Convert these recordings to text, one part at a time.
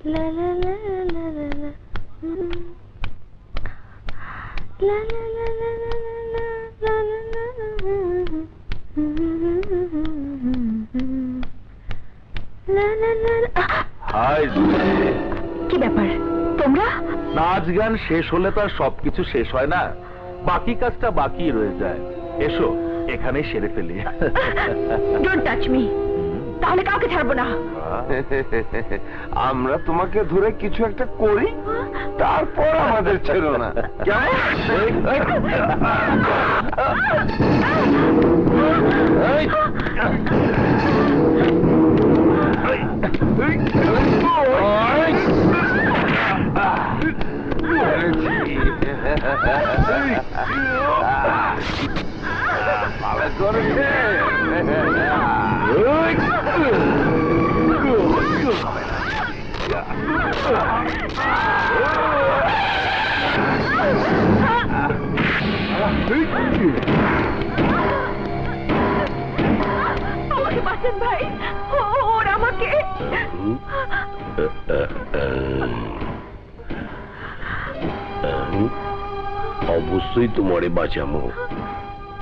লা লা লা লা লা লা লা লা লা লা লা লা লা। হাই, কি ব্যাপার তোমরা? নাচ গান শেষ হলে তো আর সবকিছু শেষ হয় না, বাকি কাজটা বাকি রয়ে যায়। এসো এখানেই সেরে ফেলি। ডোন্ট টাচ মি, তাহলে কাউকে ছাড়বো না। আমরা তোমাকে ধরে কিছু একটা করি, তারপর আমাদের ছেড়ো না। ভালো করেছে। আমাকে বাঁচান ভাই, ওরা আমাকে। অবশ্যই তোমারে বাঁচামো,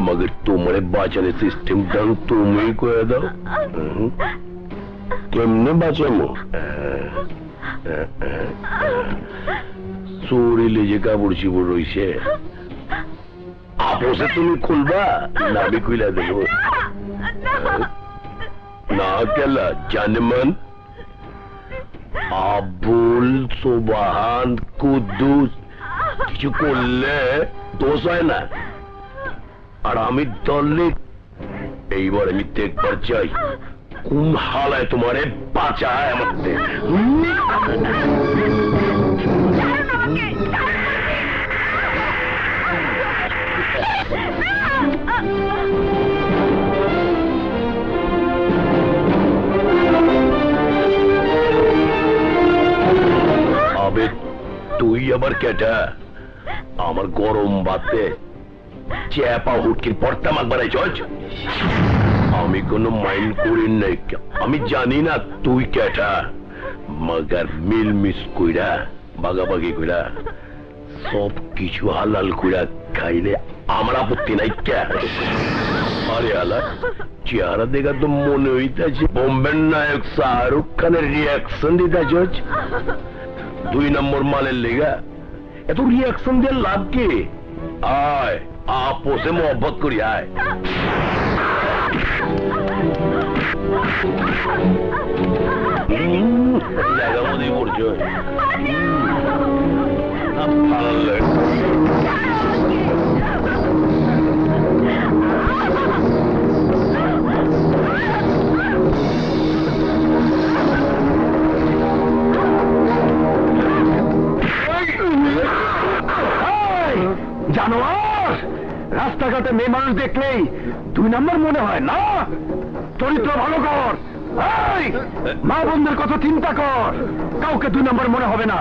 মগর তোমারে বাঁচানোর সিস্টেমটা তুমি করে দাও। কেমনে বাঁচামো? শরীরে যে কাপড় চিপড় রয়েছে, আপোষে তুমি খুলবা না আমি খুলে দেব? না কেলা জানমান, আবুল সুবহান কুদ্দুস কিছু করলে দোষ হয় না। আর আমি দলে এইবার আমি দেখবার চাই কোন হালায় তোমারে বাঁচায় আমাদের। আবে তুই আবার কেটা আমার গরম ভাতে চেপা হুটকির পড়তা মাক বানাই চল। আমি কোনো মাইন্ড করি নাই, আমি জানি না তুই কেটা, মগার মিল মিস কইরা বাগাবাগি কইরা সব কিছু হালাল কইরা খাইলে আমার আপত্তি নাই। কে আরে আলা চেহারা দেখা তো মনে হইতেছে বোম্বের নায়ক শাহরুখ খানের রিয়াকশন দিতেছ। 2 নম্বর মালের লেগা এত রিয়াকশন দিয়ে লাভ কি? আয় আপোষে মোহব্বত করি, আয়। জায়গা মধ্যে পড়ছো ভালো লাগে। জানোয়ার, রাস্তাঘাটে মেয়ে মানুষ দেখলেই 2 নম্বর মনে হয় না? চরিত্র ভালো কর, মা বোনদের কথা চিন্তা কর, কাউকে 2 নম্বর মনে হবে না।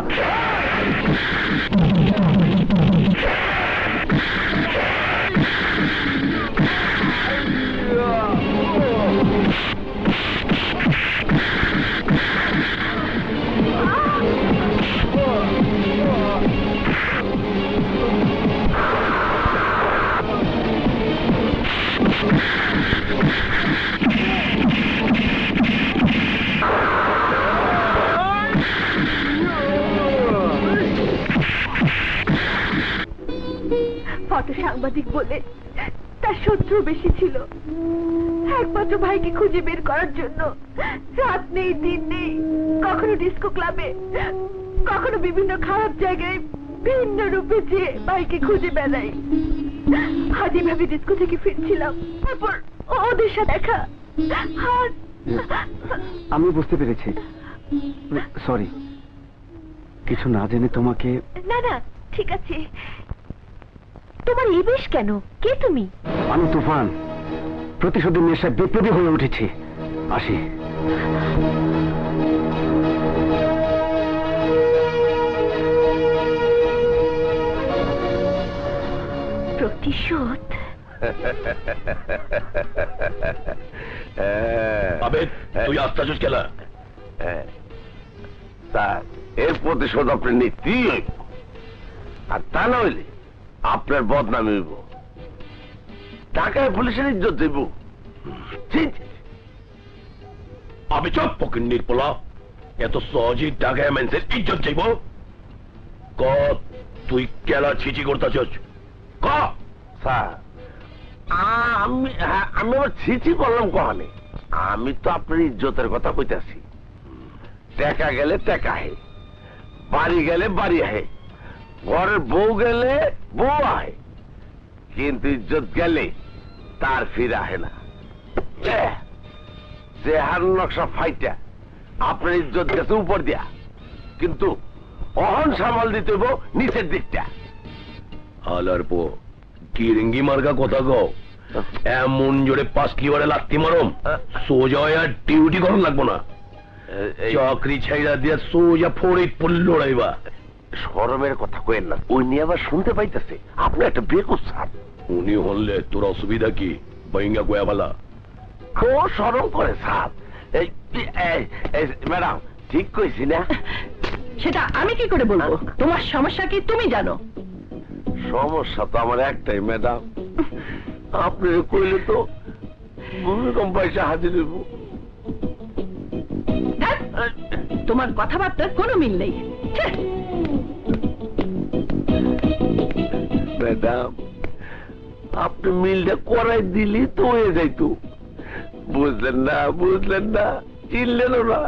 ফটো সাংবাদিক বলে তার শত্রু বেশি ছিল। একমাত্র ভাইকে খুঁজে বের করার জন্য রাত নেই দিন নেই, কখনো ডিস্কো ক্লাবে, কখনো বিভিন্ন খারাপ জায়গায় ভিন্ন রূপে যেয়ে ভাইকে খুঁজে বেড়াই। আজ এভাবে ডিস্কো থেকে ফিরছিলাম, তারপর ওদের সাথে দেখা। আমি বুঝতে পেরেছি, সরি, কিছু না জেনে তোমাকে। না না ঠিক আছে। তোমার এই বেশ কেন? কে তুমি? আমি তুফান, প্রতিশোধের নেশায় বিপ্লবী হয়ে উঠেছি। আসি। প্রতিশোধ? আবে তুই আসতেছিস কেলা? স্যার এর প্রতিশোধ আপনি নিতেই হইব, আর তা না হইলে আপনার বদনামি হইব, টাকায় পুলিশের ইজ্জত দেব। আমি চপ পকেট নির্পলা এত সহজেই টাকায় মানুষের ইজ্জত যাইব? ক তুই কেলা ছিচি করতেছস? ক স্যার আমি আবার ছিচি করলাম কহানে? আমি তো আপনার ইজ্জতের কথা কইতাছি। টাকা গেলে টাকা হে, বাড়ি গেলে বাড়ি আহে, ঘরের বউ গেলে বউ আহে, কিন্তু ইজ্জত গেলে তার ফিরে আহে না। চেহার নকশা ফাইটা আপনার ইজ্জত গেছে উপর দিয়া, কিন্তু অহন সামাল দিতে হইব নিচের দিকটা। হালার পো কি রিঙ্গি মার্কা কথা গো, এমন জোরে 5 লিবারে লাত্তি মারম সোজা আর ডিউটি করন লাগবো না, চাকরি ছাইরা দিয়া সোজা ফরিদপুর লড়াইবা। শরমের কথা কইেন না, ওই নিয়ে আবার শুনতে পাইতেছে আপনি একটা বেকুব স্যার। উনি হলে তোর অসুবিধা কি? বাইঙ্গা গোয়াবালা ও শরম করে স্যার। ম্যাডাম ঠিক কইছি না? সেটা আমি কি করে বলবো? তোমার সমস্যা কি তুমি জানো? সমস্যা তো আমার একটাই ম্যাডাম, আপনি কইলে তো ভূমিকম্প পয়সা হাজির হইব। তোমার কথাবার্তার কোনো মিল নেই। ম্যাডাম আপনি মিলটা করাই দিলি তো হয়ে যাইতো, বুঝলেন না? বুঝলেন না, চিনলেন না।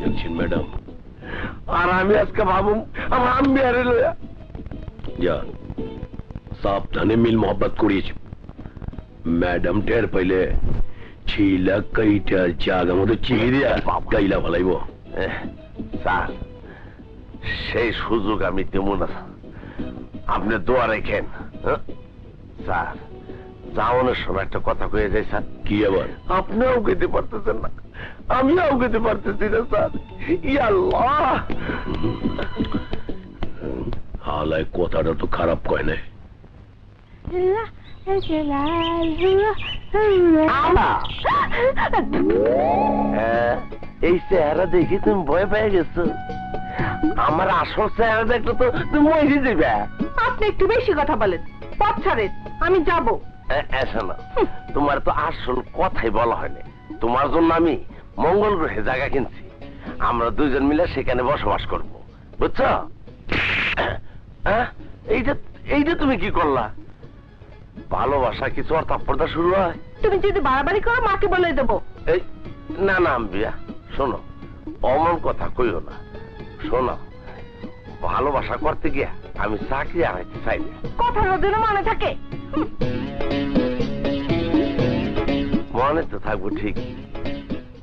দেখছেন ম্যাডাম, আর আমি আজকে ভাবুম আমার আম্মি আরে লয়া যা সাবধানে মিল মোহব্বত করিয়েছি। ম্যাডাম টের পাইলে ছিলা কইটা জায়গা মতো চিহি দিয়া গাইলা ভালাইব। স্যার সেই সুযোগ আমি তেমন না, আপনি দোয়া রেখেন। স্যার যাওয়ানোর সময় একটা কথা কয়ে যায় স্যার। কি আবার? আপনিও যেতে পারতেছেন না, আমিও যেতে পারতেছি না স্যার। ইয়াল্লাহ, হালায় কথাটা তো খারাপ কয় না। এই চেহারা দেখি তুমি ভয় পেয়ে গেছো, আমার আসল চেহারা দেখলে তো তুমি মরে যাবে। আপনি একটু বেশি কথা বলেন, পথ ছাড়েন, আমি যাবো। শোনো, তোমার তো আসল কথাই বলা হয়নি। তোমার জন্য আমি মঙ্গল গ্রহে জায়গা কিনছি, আমরা দুইজন মিলে সেখানে বসবাস করব, বুঝছো? এইটা তুমি কি করলা? ভালোবাসা কিছু আর তাৎপর্য শুরু হয়? তুমি যদি বাড়াবাড়ি করো মাকে বলে দেবো। এই না না আম্বিয়া, শোনো অমন কথা কইও না। শোনো, ভালোবাসা করতে গিয়া আমি চাকরি আনাইতে চাই না। কথার যেন মনে থাকে। মনে তো থাকবো ঠিক,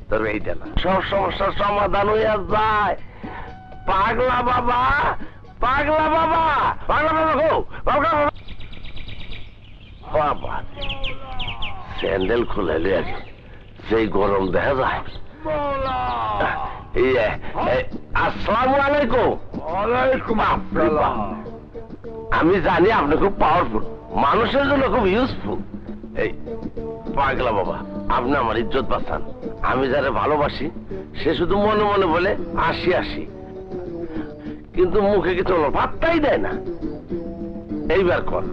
তবে এইটা না, সব সমস্যার সমাধান হইয়া যায়। পাগলা বাবা, পাগলা বাবা, পাগলা বাবা গো, পাগলা বাবা। বাবা স্যান্ডেল খুলে লিয়ে সেই গরম দেখা যায়। আসসালামু আলাইকুম। ওয়ালাইকুম আসসালাম। আমি জানি আপনি খুব পাওয়ারফুল, মানুষের জন্য খুব ইউজফুল। এই পাগলা বাবা, আপনি আমার ইজ্জত বাঁচান। আমি যারা ভালোবাসি সে শুধু মনে মনে বলে আসি আসি, কিন্তু মুখে কিছু পাত্তাই দেয় না। এইবার কর,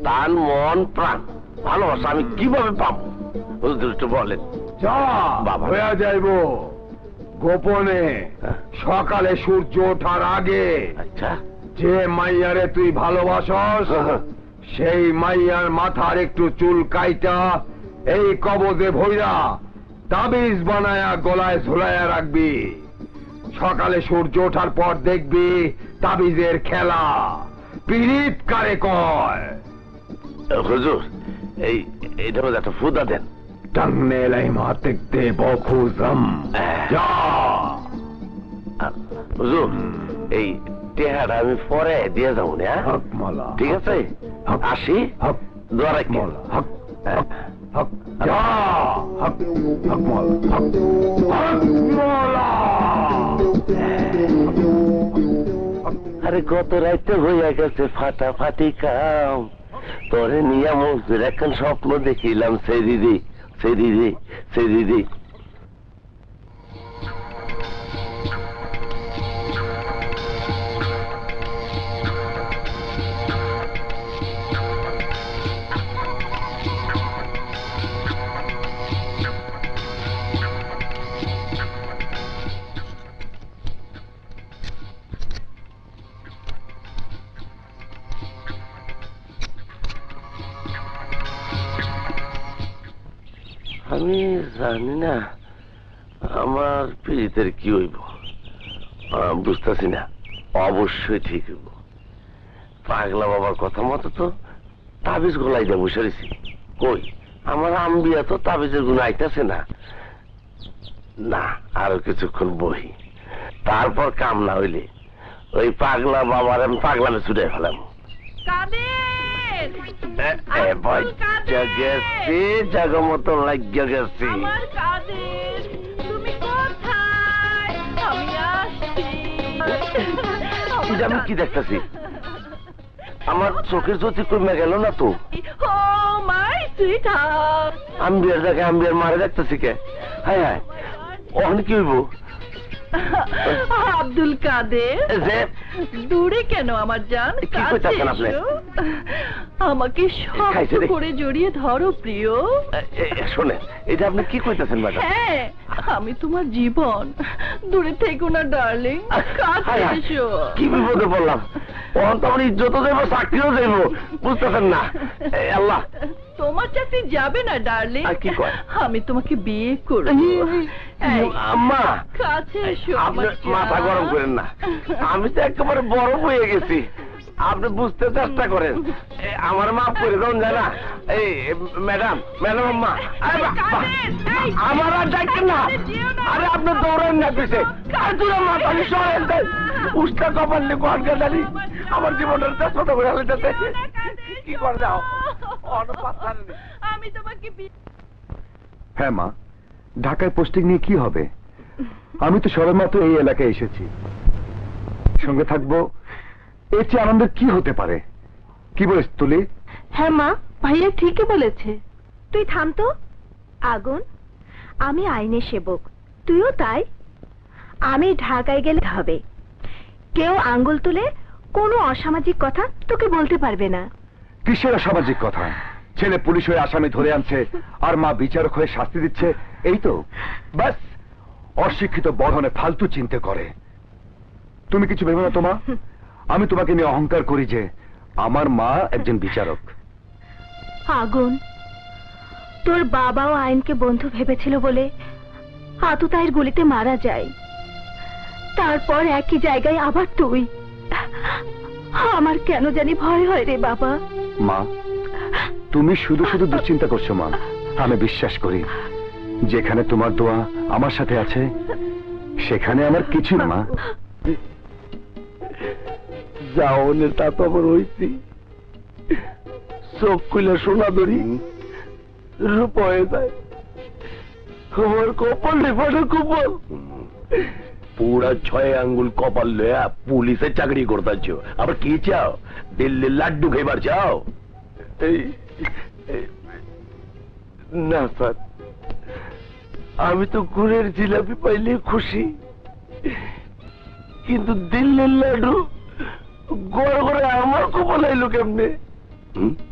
তার মন প্রাণ ভালোবাসা আমি কিভাবে পাবো একটু বলেন। বাবা হয়ে যাইব গোপনে, সকালে সূর্য ওঠার আগে। আচ্ছা, যে মাইয়ারে তুই ভালোবাসস সেই মাইয়ার মাথার একটু চুল কাইটা এই কবজে ভইরা তাবিজ বানায়া গলায় ঝুলাইয়া রাখবি। সকালে সূর্য ওঠার পর দেখবি তাবিজের খেলা। পীড়িত কারে কয়? হুজুর এইটা একটা ফুদা দেন। টাঙ্গনে লাইমা দেখতে বখুজম যা। হুজুর এই টেহাটা আমি পরে দিয়ে যাবো না? হক মালা। ঠিক আছে, আসি। হক দোয়া রাখি। হক হক হক যা। হক হক মালা। হক হক মালা। আরে গত রাইতে হইয়া গেছে ফাটাফাটি কাম, তোরে নিয়ে মজুর এখন স্বপ্ন দেখিলাম সেই দিদি সেই দিদি সেই দিদি আমি জানি না আমার পীড়িতের কি হইব, বুঝতেছি না। অবশ্যই ঠিক হইব। পাগলা বাবার কথা মতো তো তাবিজ গোলাই দিয়ে বসে রয়েছি। কই আমার আম্বিয়া তো তাবিজের গুণ আইতেছে না। না, আরো কিছুক্ষণ বহি, তারপর কাম না হইলে ওই পাগলা বাবার আমি পাগলামে ছুটে ফেলাম। জগমতো লাগিয়ে গেছি। আমি কি দেখতেছি? আমার চোখের জ্যোতি কমে গেল না তো? আম্বিয়ার জায়গায় আম্বিয়ার মারে দেখতেছি কে? হায় হায়, ওখানে কি হইব? আব্দুল কাদের, দূরে কেন আমার জান? কি কইতাছেন আপনি? আমাকে শক্ত করে জড়িয়ে ধরো প্রিয়। শোনে, এটা আপনি কি কইতাছেন ম্যাডাম? হ্যাঁ, আমি তোমার জীবন। দূরে থেকো না ডার্লিং, কাছে এসো। কি বিপদে পড়লাম! ওখান তো আমার ইজ্জত যাইব, চাকরিও যাইব, বুঝতেছেন না? আল্লাহ, তোমার চাকরি যাবে না ডার্লিং। কি কয়? আমি তোমাকে বিয়ে করব। আম্মা, কাছে এসো। আপনি মাথা গরম করেন না, আমি তো একেবারে বরফ হয়ে গেছি। আপনি বুঝতে চেষ্টা করেন, আমার মাফ করে দেন জানা। এই ম্যাডাম, ম্যাডাম আম্মা, আমার আর ডাকেন না। আরে আপনি দৌড়েন না পিছে, মাথা সরেন দেন। উষ্টা কপালে গনকে জানি আমার জীবনের ছোট করে হইতেছে। কি করে দাও? আমি তোমাকে। হ্যাঁ মা, ঢাকায় পোস্টিং নিয়ে কি হবে? আমি তো সবেমাত্র এই এলাকায় এসেছি, সঙ্গে থাকবো, এর চেয়ে আনন্দের কি হতে পারে? কি বলিস তুলি? হ্যাঁ মা, ভাইয়া ঠিকই বলেছে। তুই থাম তো। আগুন, আমি আইনের সেবক, তুইও তাই। আমি ঢাকায় গেলে হবে, কেউ আঙ্গুল তুলে কোনো অসামাজিক কথা তোকে বলতে পারবে না। কিসের অসামাজিক কথা? ছেলে পুলিশ হয়ে আসামি ধরে আনছে, আর মা বিচারক হয়ে শাস্তি দিচ্ছে, এই তো বাস। অশিক্ষিত বড়নে ফালতু চিন্তা করে। তুমি কিছু ভেবে না তোমা? আমি তোমাকে নিয়ে অহংকার করি যে আমার মা একজন বিচারক। আগুন, তোর বাবাও আইনকে বন্ধু ভেবেছিল বলে আততায়ীর গুলিতে মারা যায়। তারপর একই জায়গায় আবার তুই। আমার কেন জানি ভয় হয় রে বাবা। মা, তুমি শুধু শুধু দুশ্চিন্তা করছো মা। আমি বিশ্বাস করি যেখানে তোমার দোয়া আমার সাথে আছে, সেখানে আমার কিছু না মা। যাওনে তা তো আবার হইছি, চোখ খুলে সোনা ধরি রূপ হয়ে যায়। আমার কপাল নেপালে কপাল পুরা 6 আঙ্গুল কপাল লয়া পুলিশে চাকরি করতেছ। আবার কি চাও? দিল্লির লাড্ডু খাইবার চাও? না স্যার, আমি তো গুড়ের জিলাপি পাইলে খুশি, কিন্তু দিল্লির লাড্ডু গড় গড়ে আমার কপাল আইলো কেমনে?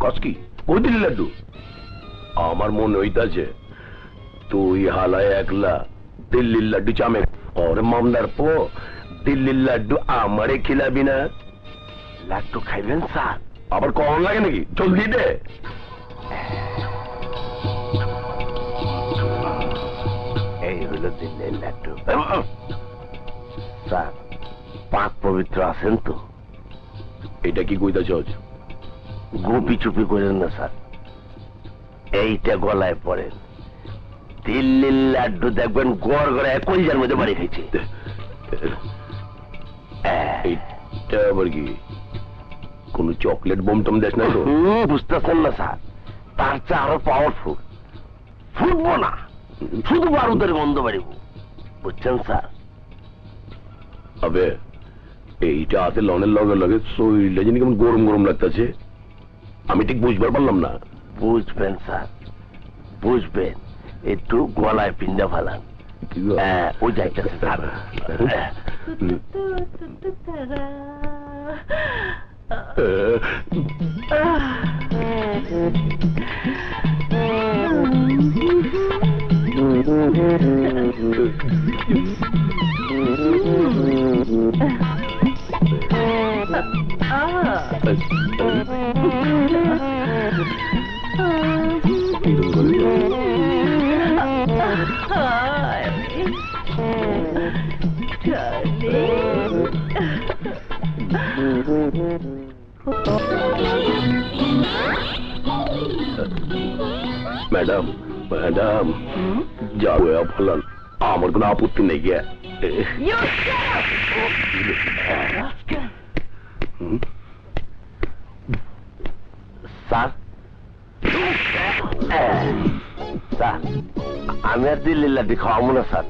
কসকি ওই দিল্লির লাড্ডু? আমার মনে হইতাছে তুই হালায় একলা দিল্লির লাড্ডু চামে और মামদার পো দিল্লির লাড্ডু আমারে খিলাবি না? লাড্ডু খাইবেন স্যার? আবার কম লাগে নাকি? জলদি দে। এই হলো দিল্লির লাড্ডু। স্যার, পাক পবিত্র আছেন তো? এটা কি কইতাছ? গোপি চুপি করেন না স্যার, এইটা গলায় পড়েন। দিল্লির লাড্ডু দেখবেন গড় গড়ে কলজার মধ্যে বাড়ি খাইছে। এইটা আবার কি? কোন চকলেট বোম টম দেশ না তো? বুঝতেছেন না স্যার, তার চেয়ে আরো পাওয়ারফুল। ফুটবো না, শুধু বারুদের গন্ধ বাড়িব, বুঝছেন স্যার? আবে এইটা হাতে লনের লগে লগে শরীরটা জানি কেমন গরম গরম লাগতেছে, আমি ঠিক বুঝবার পারলাম না। বুঝবেন স্যার, বুঝবেন। একটু গলায় পিন্ডা ফালান। ওই যাইতেছে ম্যাডাম ম্যাডাম যা ফলান, আমার কোনো আপত্তি নেই গিয়া। স্যার স্যার আমি আর দিল্লি লাড্ডি খাওয়াবো না স্যার।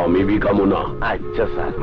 আমি বি খাবো না। আচ্ছা স্যার।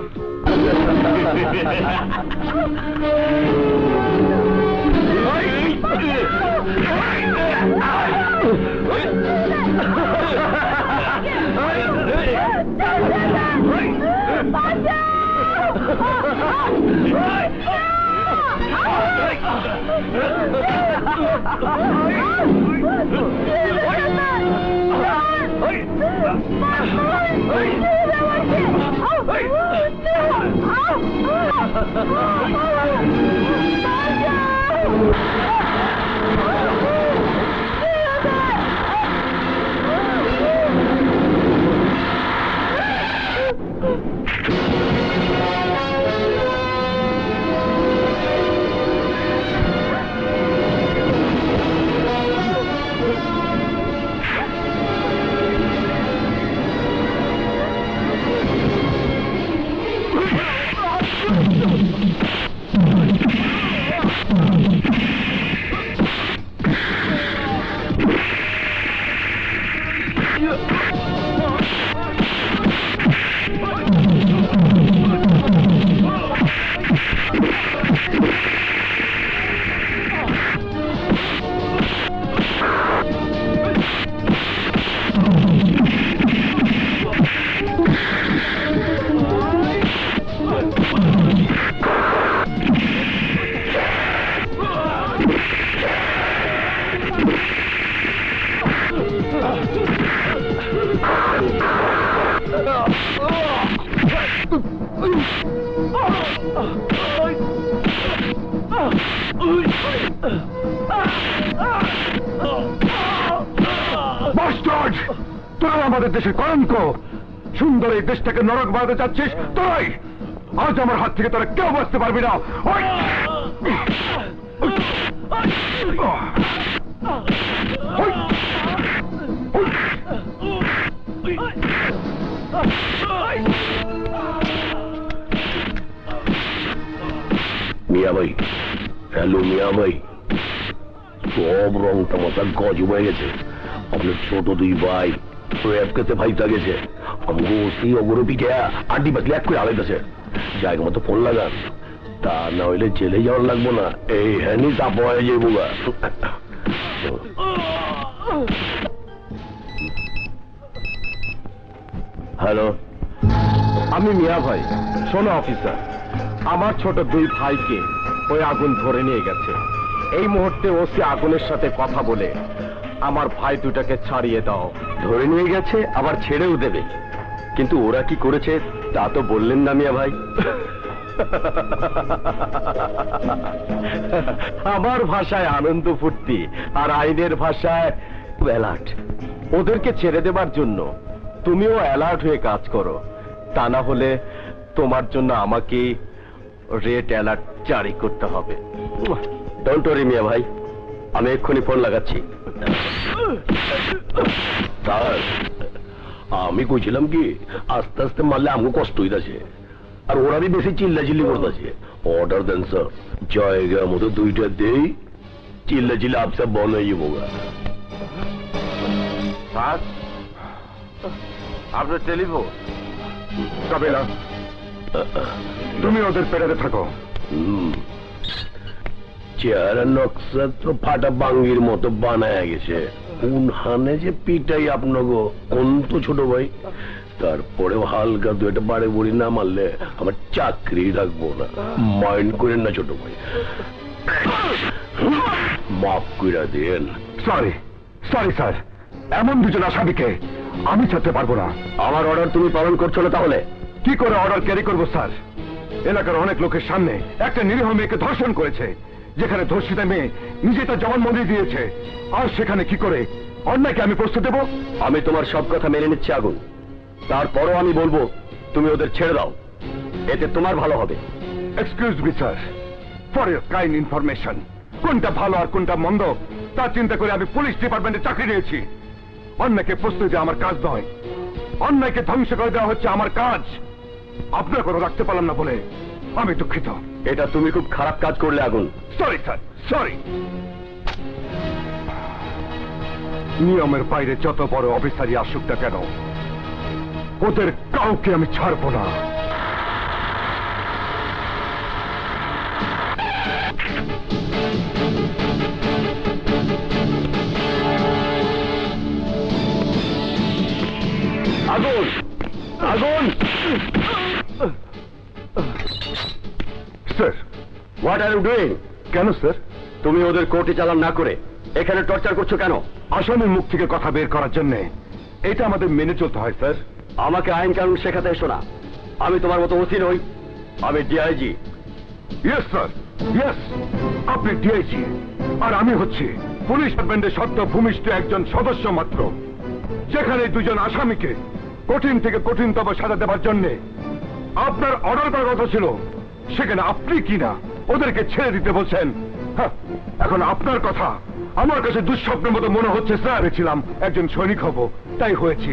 তোরা আমাদের দেশের কলঙ্ক, সুন্দর এই দেশটাকে নরক বানাতে চাচ্ছিস তোরাই। আজ আমার হাত থেকে তোরা কেউ বাঁচতে পারবি না। মিয়া ভাই, হ্যালো মিয়া ভাই, সব রং তামাশা গজ হয়ে গেছে। আপনার ছোট দুই ভাই র্যাপ করতে ভাইতা গেছে, আমাকে ওসি অগর পিঠে আড্ডি বাতলি এক করে আলাইতেছে। জায়গা মতো ফোন লাগান, তা না হইলে জেলে যাওয়ার লাগবো না। এই হ্যানি চাপ হয়ে যাবো। হ্যালো, আমি মিয়া ভাই। শোনো অফিসার, আমার ছোট দুই ভাইকে ওই আগুন ধরে নিয়ে গেছে। এই মুহূর্তে ওসি আগুনের সাথে কথা বলে আমার ভাই দুটাকে ছাড়িয়ে দাও। ধরে নিয়ে গেছে, আবার ছেড়েও দেবে, কিন্তু ওরা কি করেছে তা তো বললেন না মিয়া ভাই। আমার ভাষায় আনন্দ ফুর্তি, আর আইনের ভাষায় অ্যালার্ট। ওদেরকে ছেড়ে দেবার জন্য তুমিও অ্যালার্ট হয়ে কাজ করো, তা না হলে তোমার জন্য আমাকে রেড অ্যালার্ট জারি করতে হবে। ডোন্ট ওয়ারি মিয়া ভাই, আমি এক্ষুনি ফোন লাগাচ্ছি। স্যার, আমি কইছিলাম কি আস্তে আস্তে মারলে আমাকে কষ্ট হইতাছে, আর ওরারই বেশি চিল্লা চিল্লি করতেছে। অর্ডার দেন স্যার, জায়গা মতো দুইটা দেই, চিল্লা চিল্লা আপসা বন্ধ হয়ে যাবো। স্যার, আপনার টেলিফোন। কাবিলা, তুমি ওদের পেটাতে থাকো। চেহারা নকশা তো ফাটা বাঙ্গির মতো বানায় গেছে। কোন হানে যে পিটাই আপনাগো কোন তো ছোট ভাই, তারপরেও হালকা দু একটা বাড়ি বুড়ি না মারলে আমার চাকরি থাকবো না। মাইন্ড করেন না ছোট ভাই, মাফ কইরা দেন। সরি সরি স্যার, এমন দুজন আসামিকে আমি ছাড়তে পারবো না। আমার অর্ডার তুমি পালন করছো না তাহলে? কি করে অর্ডার ক্যারি করবো স্যার? এলাকার অনেক লোকের সামনে একটা নিরীহ মেয়েকে ধর্ষণ করেছে, যেখানে ধর্ষিতা মেয়ে নিজে তার জবানবন্দি দিয়েছে, আর সেখানে কি করে অন্যায়কে আমি প্রস্তুত দেবো? আমি তোমার সব কথা মেনে নিচ্ছি আগুন, তারপরও আমি বলবো তুমি ওদের ছেড়ে দাও, এতে তোমার ভালো হবে। Excuse me sir, for your kind information, কোনটা ভালো আর কোনটা মন্দ তা চিন্তা করে আমি পুলিশ ডিপার্টমেন্টে চাকরি নিয়েছি। অন্যায়কে প্রস্তুত দেওয়া আমার কাজ নয়, অন্যায়কে ধ্বংস করে দেওয়া হচ্ছে আমার কাজ। আপনার কথা রাখতে পারলাম না বলে আমি দুঃখিত। এটা তুমি খুব খারাপ কাজ করলে আগুন। Sorry sir, sorry. নিয়মের বাইরে যত বড় অফিসারই আসুক না কেন, ওদের কাউকে আমি ছাড়বো না। আগুন, আগুন! Sir, what are you doing? কেন স্যার? তুমি ওদের কোর্টে চালান না করে এখানে টর্চার করছো কেন? আসামির মুখ থেকে কথা বের করার জন্য এটা আমাদের মেনে চলতে হয় স্যার। আমাকে আইন কানুন শেখাতে এসো না, আমি তোমার মতো ওসি নই, আমি ডিআইজি। ইয়েস স্যার, ইয়েস, আপনি ডিআইজি আর আমি হচ্ছি পুলিশ ডিপার্টমেন্টের সদ্য ভূমিষ্ঠ একজন সদস্য মাত্র। যেখানে দুজন আসামিকে কঠিন থেকে কঠিনতম সাজা দেওয়ার জন্য আপনার অর্ডার করার কথা ছিল, সেখানে আপনি কিনা ওদেরকে ছেড়ে দিতে বলছেন। হ্যাঁ, এখন আপনার কথা আমার কাছে দুঃস্বপ্নের মতো মনে হচ্ছে স্যার। ছিলাম একজন সৈনিক হব, তাই হয়েছি,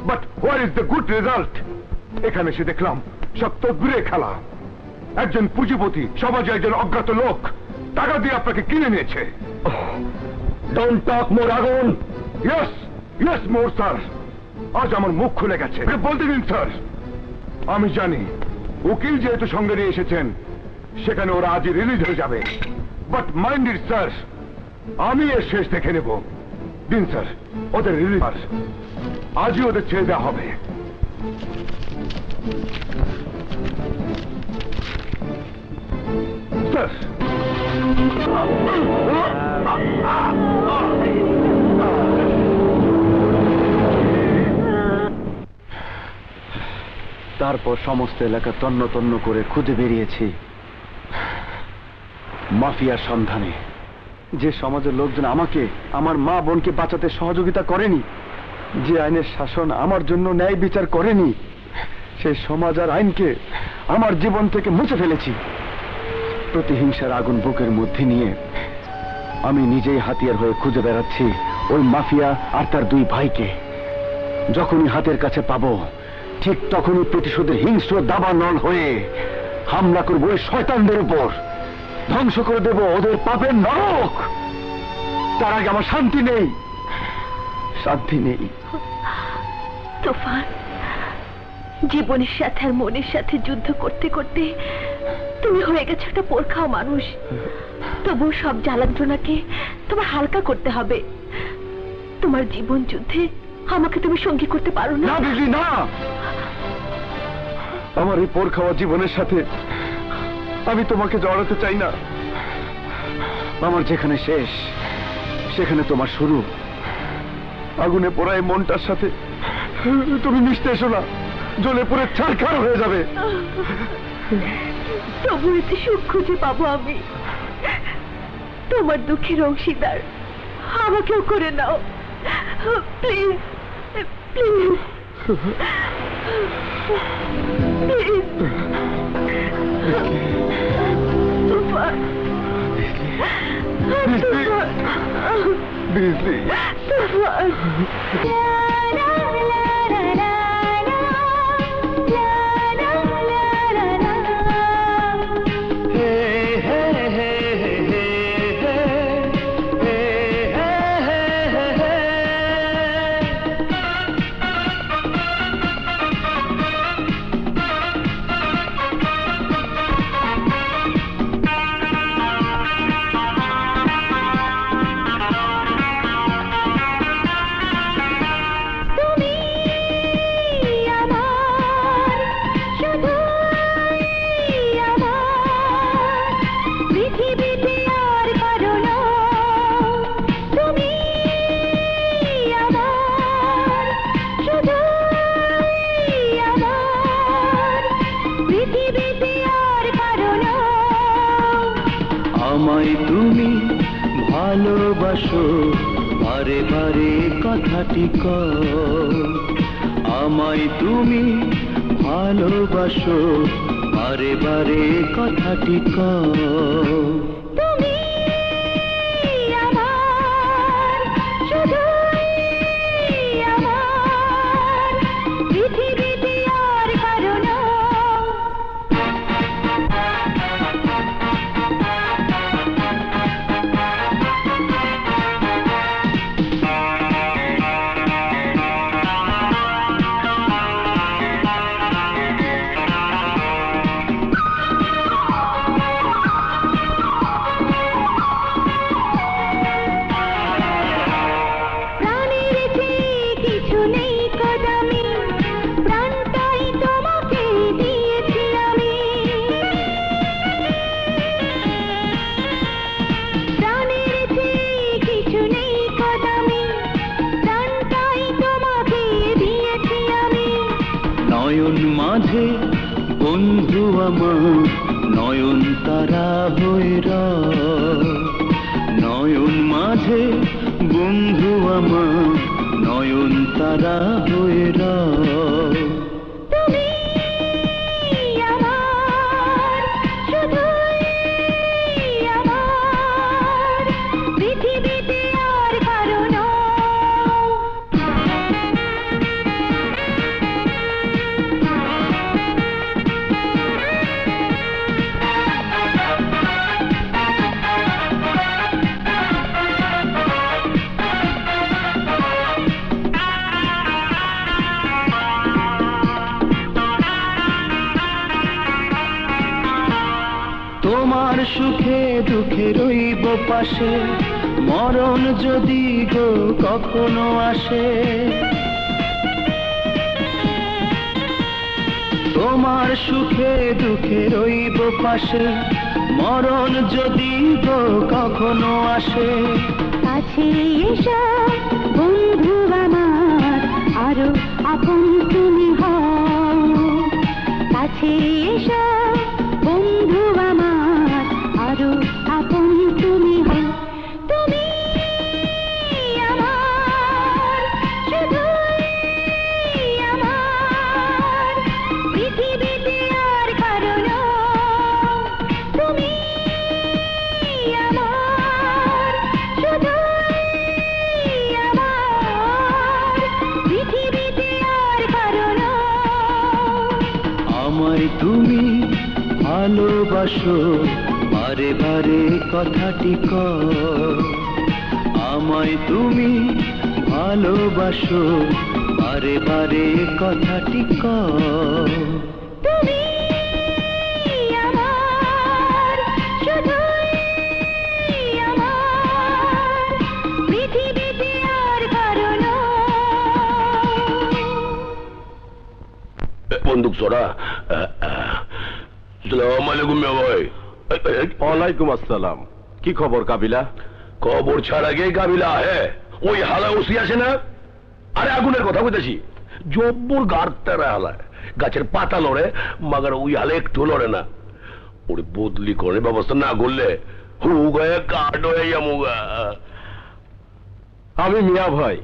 but where is the good result? এখানে এসে দেখলাম সব তদবিরে খেলা। একজন পুঁজিপতি সমাজে একজন অজ্ঞাত লোক টাকা দিয়ে আপনাকে কিনে নিয়েছে। ডোন্ট টক মোর আগুন। ইয়েস, ইয়েস মোর স্যার, আজ আমার মুখ খুলে গেছে। বলতে দিন স্যার, আমি জানি উকিল যেহেতু সঙ্গে নিয়ে এসেছেন সেখানে ওরা আজই রিলিজ হয়ে যাবে, বাট মাইন্ড ইট স্যার, আমি এর শেষ দেখে নেব। দিন স্যার ওদের রিলিজ, আজই ওদের ছেড়ে দেওয়া হবে। স্যার, তারপর সমস্ত এলাকা তন্ন তন্ন করে খুঁজে বেরিয়েছি মাফিয়ার সন্ধানে। যে সমাজের লোকজন আমাকে, আমার মা বোনকে বাঁচাতে সহযোগিতা করেনি, যে আইনের শাসন আমার জন্য ন্যায় বিচার করেনি, সেই সমাজ আর আইনকে আমার জীবন থেকে মুছে ফেলেছি। প্রতিহিংসার আগুন বুকের মধ্যে নিয়ে আমি নিজেই হাতিয়ার হয়ে খুঁজে বেড়াচ্ছি ওই মাফিয়া আর তার দুই ভাইকে। যখনই হাতের কাছে পাবো, ঠিক তখনই প্রতিশোধের হিংস্র দাবানল হয়ে হামলা করবো ওই শয়তানদের উপর, ধ্বংস করে দেব ওদের পাপের নরক। তার আগে আমার শান্তি নেই, শান্তি নেই। তুফান, জীবনের সাথে আর মনের সাথে যুদ্ধ করতে করতে তুমি হয়ে গেছো একটা পোরখাও মানুষ। তবু সব জ্বালান্ত্রণাকে তোমার হালকা করতে হবে। তোমার জীবন যুদ্ধে আমাকে তুমি সঙ্গী করতে পারো না। না বিজলি, না। আমার এই পোর খাওয়া জীবনের সাথে আমি তোমাকে জড়াতে চাই না। আমার যেখানে শেষ সেখানে তোমার শুরু। আগুনে পোড়া এই মনটার সাথে তুমি মিশতে এসো না, জ্বলে পুড়ে ছারখার হয়ে যাবে। তবু এতে সুখ খুঁজে পাবো আমি। তোমার দুঃখের অংশীদার আমাকেও করে নাও প্লিজ, প্লিজ, প্লিজ। তুফান, বিজলি, তুফান। আমায় তুমি ভালোবাসো বারে বারে কথাটি কও আমায় তুমি ভালোবাসো বারে বারে কথাটি কও তুমি আমার শুধুই আমার পৃথিবীতে আর কারো না নয়ন মাঝে বন্ধু আমার নয়ন তারা হয়ে নয়ন মাঝে বন্ধু আমার নয়ন তারা হয়ে তুমি আমার শুধুই আমার পৃথিবীতে আর কারো না তোমার সুখে দুঃখে রইব পাশে মরণ যদি গো কখনো আসে তোমার সুখে দুঃখে রইব পাশে মরণ যদি গো কখনো আসে কাছে এসো বন্ধু আমার আরো আপন তুমি হও কাছে এসো বন্ধু আমার আরো আপন তুমি হও তুমি আমার শুধুই আমার পৃথিবীতে আর কারো না তুমি আমার শুধুই আমার পৃথিবীতে আর কারো না আমায় তুমি ভালোবাসো বারে বারে কথাটি কও আমায় তুমি ভালোবাসো বারে বারে কথাটি কও তুমি আমার শুধুই আমার পৃথিবীতে আর কারো না বন্দুক ছড়া সালাম আলাইকুম মিয়া ভাই ওয়ালাইকুম আসসালাম কি খবর কাবিলা খবর ছাড়া আগে কাবিলা হে ওই হালা ওসি আছে না আরে আগুনের কথা বলতেছি জব্বর গাড়তারা হালায় গাছের পাতা লড়ে মাগার ওই হালে একটু লড়ে না ওরে বদলি করে ব্যবস্থা না করলে হু গায়ে কাঠ হয়ে যামুগা আমি মিয়া ভাই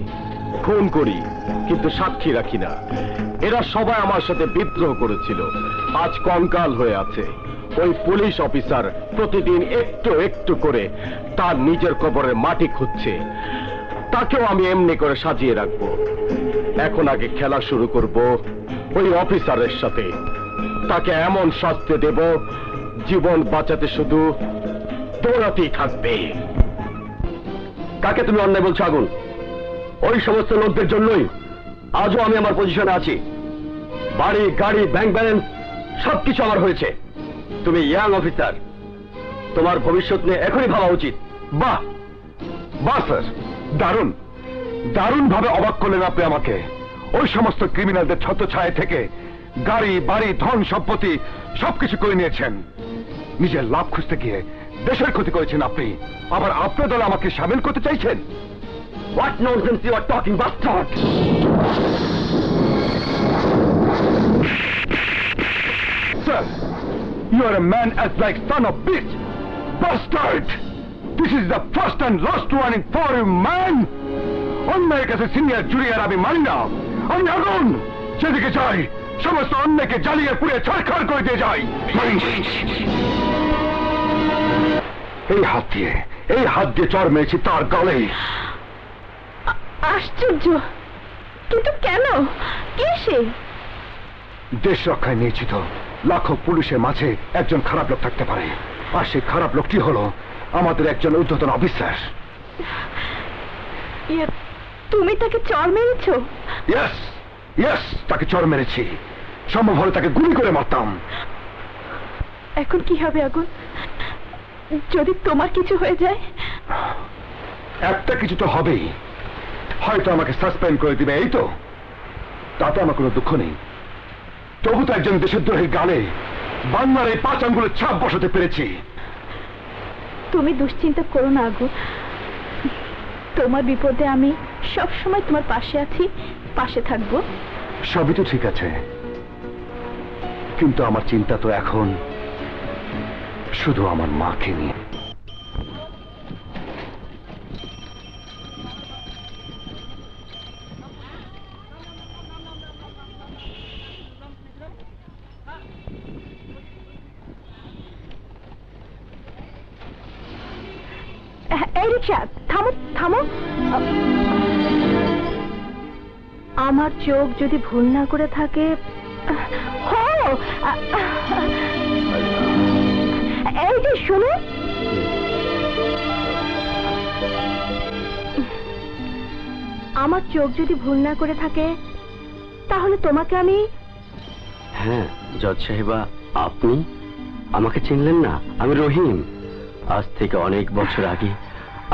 খুন করি কিন্তু সাক্ষী রাখি না এরা সবাই আমার সাথে বিদ্রোহ করেছিল আজ কঙ্কাল হয়ে আছে ওই পুলিশ অফিসার প্রতিদিন একটু একটু করে তার নিজের কবরের মাটি খুঁজছে তাকেও আমি এমনি করে সাজিয়ে রাখবো এখন আগে খেলা শুরু করব ওই অফিসারের সাথে তাকে এমন শাস্তি দেব জীবন বাঁচাতে শুধু দৌড়াতেই থাকবে কাকে তুমি অন্যায় বলছো আগুন ওই সমস্ত লোকদের জন্যই আজও আমি আমার পজিশনে আছি বাড়ি গাড়ি ব্যাংক ব্যালেন্স সবকিছু আমার হয়েছে তুমি ইয়াং অফিসার তোমার ভবিষ্যৎ নিয়ে এখনই ভাবা উচিত বাহ বাহ স্যার দারুণ দারুণ ভাবে অবাক করলেন আপনি আমাকে ওই সমস্ত ক্রিমিনালদের ছত্রছায়া থেকে গাড়ি বাড়ি ধন সম্পত্তি সবকিছু করে নিয়েছেন নিজের লাভ খুঁজতে গিয়ে দেশের ক্ষতি করেছেন আপনি আবার আপনার দলে আমাকে সামিল করতে চাইছেন what nonsense you are talking bastard sir you are a man as like son of bitch bastard! This is the first and last warning for you, man! অন্যায়ের কাছে সিনিয়র জুনিয়র আমি মানি না। আমি আগুন যেদিকে যাই সমস্ত অন্যায়কে জ্বালিয়ে পুড়ে ছারখার করে দিয়ে যাই। এই হাত দিয়ে চড় মেরেছি তার গলে। আশ্চর্য, কিন্তু কেন? কে সে? দেশ রক্ষায় নিয়োজিত লাখো পুলিশের মাঝে একজন খারাপ লোক থাকতে পারে, আর সেই খারাপ লোকটি হলো আমাদের একজন ঊর্ধ্বতন অফিসার। তুমি তাকে চড় মেরেছো? ইয়েস, তাকে চড় মেরেছি। সম্ভব হলে তাকে গুলি করে মারতাম। এখন কি হবে আগুন? যদি তোমার কিছু হয়ে যায়? একটা কিছু তো হবেই, হয়তো আমাকে সাসপেন্ড করে দিবে, এই তো। তাতে আমার কোনো দুঃখ নেই। তবু তো একজন দেশদ্রোহীর গালে বাংলার এই 5 আঙ্গুলের ছাপ বসাতে পেরেছি। তুমি দুশ্চিন্তা করো না আগুন, তোমার বিপদে আমি সব সময় তোমার পাশে আছি, পাশে থাকবো। সবই তো ঠিক আছে, কিন্তু আমার চিন্তা তো এখন শুধু আমার মাকে নিয়ে। এই রিকশা, থামো থামো। আমার চোখ যদি ভুল না করে থাকে, এই যে শুনো, আমার চোখ যদি ভুল না করে থাকে তাহলে তোমাকে আমি। হ্যাঁ জজ সাহেবা, আপনি আমাকে চিনলেন না? আমি রহিম। আজ থেকে অনেক বছর আগে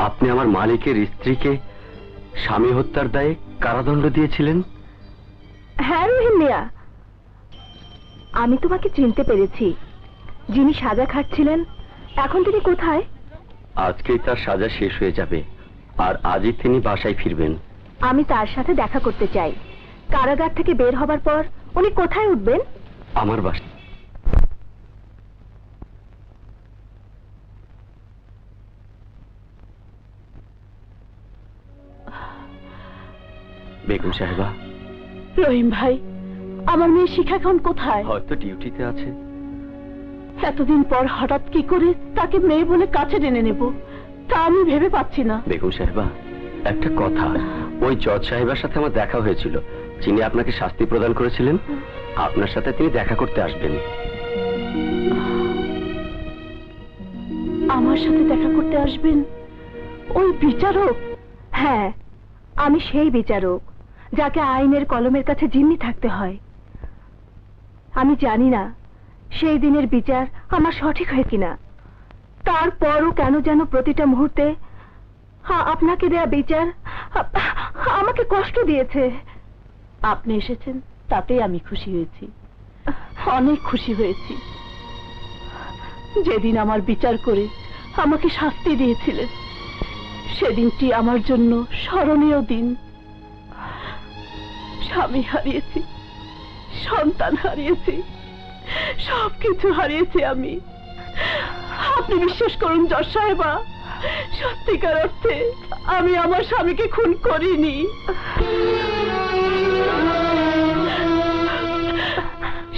আপনি আমার মালিকের স্ত্রীকে স্বামী হত্যার দায়ে কারাদণ্ড দিয়েছিলেন। হ্যাঁ রহিম মিয়া, আমি তোমাকে চিনতে পেরেছি। যিনি সাজা খাটছিলেন এখন তিনি কোথায়? আজকেই তার সাজা শেষ হয়ে যাবে, আর আজই তিনি বাসায় ফিরবেন। আমি তার সাথে দেখা করতে চাই। কারাগার থেকে বের হবার পর উনি কোথায় উঠবেন? আমার বাসায়। বেগম সাহেবা। রহিম ভাই, আমার মেয়ে শিখা এখন কোথায়? হয়তো ডিউটিতে আছে। এতদিন পর হঠাৎ কি করে তাকে মেয়ে বলে কাছে টেনে নেব তা আমি ভেবে পাচ্ছি না। বেগম সাহেবা, একটা কথা, ওই জজ সাহেবের সাথে আমার দেখা হয়েছিল, যিনি আপনাকে শাস্তি প্রদান করেছিলেন। আপনার সাথে তিনি দেখা করতে আসবেন। আমার সাথে দেখা করতে আসবেন? ওই বিচারক? হ্যাঁ, আমি সেই বিচারক যাকে আইনের কলমের কাছে জিম্মি থাকতে হয়। আমি জানি না সেই দিনের বিচার আমার সঠিক হয় কিনা, তারপরও কেন যেন প্রতিটা মুহূর্তে আপনাকে দেয়া বিচার আমাকে কষ্ট দিয়েছে। আপনি এসেছেন তাতেই আমি খুশি হয়েছি, অনেক খুশি হয়েছি। যেদিন আমার বিচার করে আমাকে শাস্তি দিয়েছিলেন সেদিনটি আমার জন্য স্মরণীয় দিন। স্বামী হারিয়েছি, সন্তান হারিয়েছি, সবকিছু হারিয়েছি আমি। আপনি বিশ্বাস করুন জজ সাহেবা, সত্যিকার অর্থে আমি আমার স্বামীকে খুন করিনি।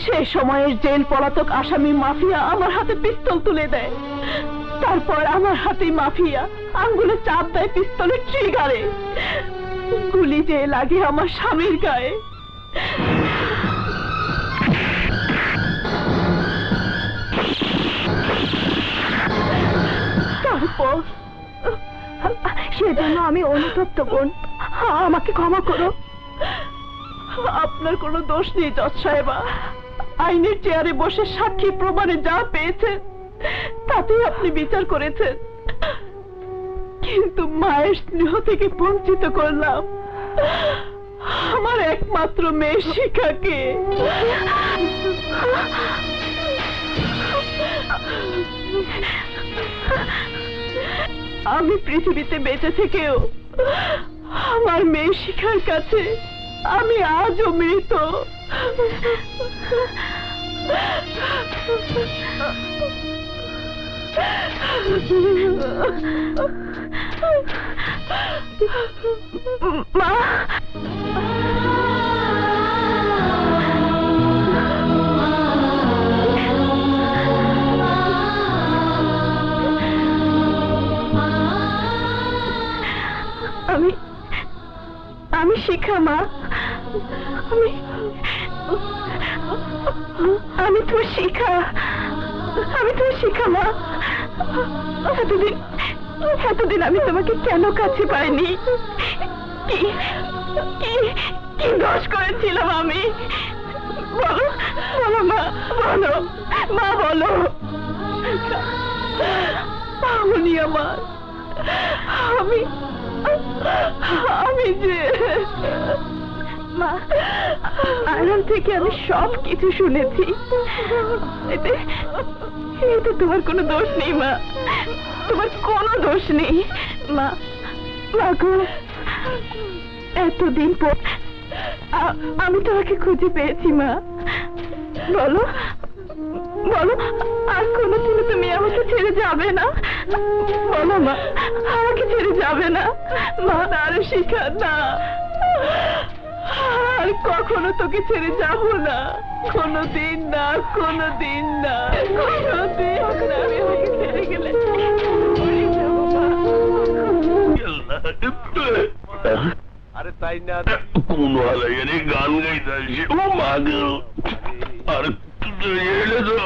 সে সময়ের জেল পলাতক আসামি মাফিয়া আমার হাতে পিস্তল তুলে দেয়, তারপর আমার হাতে মাফিয়া আঙ্গুলে চাপ দেয় পিস্তলের ট্রিগারে। গুলি যে লাগে আমার স্বামীর গায়ে। তারপর সেজন্য আমি অনুতপ্ত বোন, আমাকে ক্ষমা করো। আপনার কোনো দোষ নেই জজ সাহেবা, আইনের চেয়ারে বসে সাক্ষী প্রমাণে যা পেয়েছেন তাতেই আপনি বিচার করেছেন, কিন্তু মায়ের স্নেহ থেকে বঞ্চিত করলাম আমার একমাত্র মেয়ে শিখাকে। আমি পৃথিবীতে বেঁচে থেকেও আমার মেয়ে শিখার কাছে আমি আজও মৃত। মা, আমি শিখা মা, আমি তোর শিখা, মা। এতদিন আমি তোমাকে কেন কাছে পাইনি? কি কি কি দোষ করেছিলাম আমি? বলো বলো মা, বলো মা, বলো। পাওনি আমার, আমি যে মা, আড়াল থেকে আমি সব কিছু শুনেছি। এতে তোমার কোনো দোষ নেই মা, তোমার কোনো দোষ নেই মা। গো, এতদিন পর আমি তোমাকে খুঁজে পেয়েছি মা। বলো বলো, আর কোনোদিনও তুমি আমাকে ছেড়ে যাবে না? বলো মা, আমাকে ছেড়ে যাবে না মা? আর শিখা না, আর কখনো তোকে ছেড়ে যাব না, কোনোদিন না, কোনোদিন না, কোনোদিন না। আমি ওকে ছেড়ে গেলে মরে যাবো মা। আরে তাই না, কোন হালাইয়ারে গান গাইতাছি ও মাগল। আর এলে তো